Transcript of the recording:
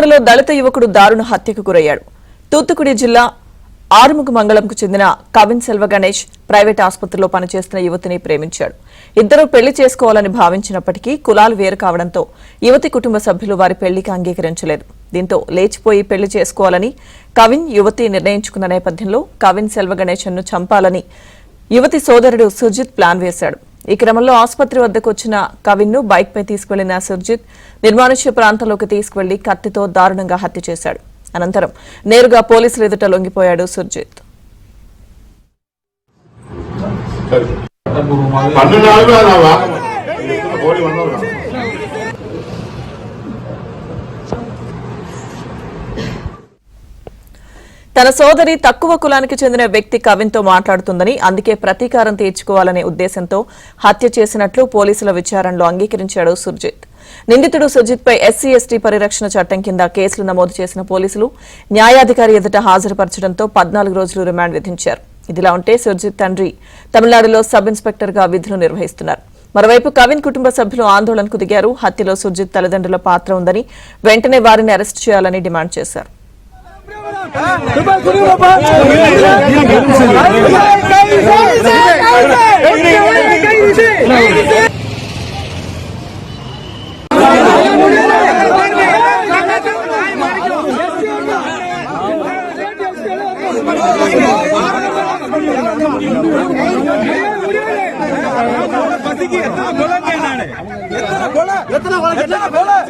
తమిళనాడులో దళిత యువకుడు దారుణ హత్యకు గురయ్యాడు. తూత్తుకుడి జిల్లా ఆరుముగమంగళంకు చెందిన కవిన్ సెల్వ గణేష్ ప్రైవేట్ ఆసుపత్రిలో పనిచేస్తున్న యువతిని ప్రేమించాడు. ఇద్దరూ పెళ్లి చేసుకోవాలని భావించినప్పటికీ కులాలు వేరు కావడంతో యువతి కుటుంబ సభ్యులు వారి పెళ్లికి అంగీకరించలేదు. దీంతో లేచిపోయి పెళ్లి చేసుకోవాలని కవిన్ యువతి నిర్ణయించుకున్న నేపథ్యంలో కవిన్ సెల్వ గణేష్ను చంపాలని యువతి సోదరుడు సుర్జిత్ ప్లాన్ వేశాడు. ఈ క్రమంలో ఆసుపత్రి వద్దకు వచ్చిన కవిన్ ను బైక్ పై తీసుకువెళ్లిన సుర్జిత్ నిర్మానుష్య ప్రాంతంలోకి తీసుకువెళ్లి కత్తితో దారుణంగా హత్య చేశాడు. అనంతరం నేరుగా పోలీసుల ఎదుట లొంగిపోయాడు సుర్జిత్. తన సోదరి తక్కువ కులానికి చెందిన వ్యక్తి కవిన్ తో మాట్లాడుతుందని, అందుకే ప్రతీకారం తీర్చుకోవాలనే ఉద్దేశంతో హత్య చేసినట్లు పోలీసుల విచారణలో అంగీకరించాడు సుర్జిత్. నిందితుడు సుర్జిత్ పై ఎస్సీ ఎస్టీ పరిరక్షణ చట్టం కింద కేసులు నమోదు చేసిన పోలీసులు న్యాయాధికారి ఎదుట హాజరుపరచడంతో 14 రోజులు రిమాండ్ విధించారు. ఇదిలా ఉంటే సుర్జిత్ తండ్రి తమిళనాడులో సబ్ ఇన్స్పెక్టర్ గా విధులు నిర్వహిస్తున్నారు. మరోవైపు కవిన్ కుటుంబ సభ్యులు ఆందోళనకు దిగారు. హత్యలో సుర్జిత్ తల్లిదండ్రుల పాత్ర ఉందని, వెంటనే వారిని అరెస్టు చేయాలని డిమాండ్ చేశారు. बोला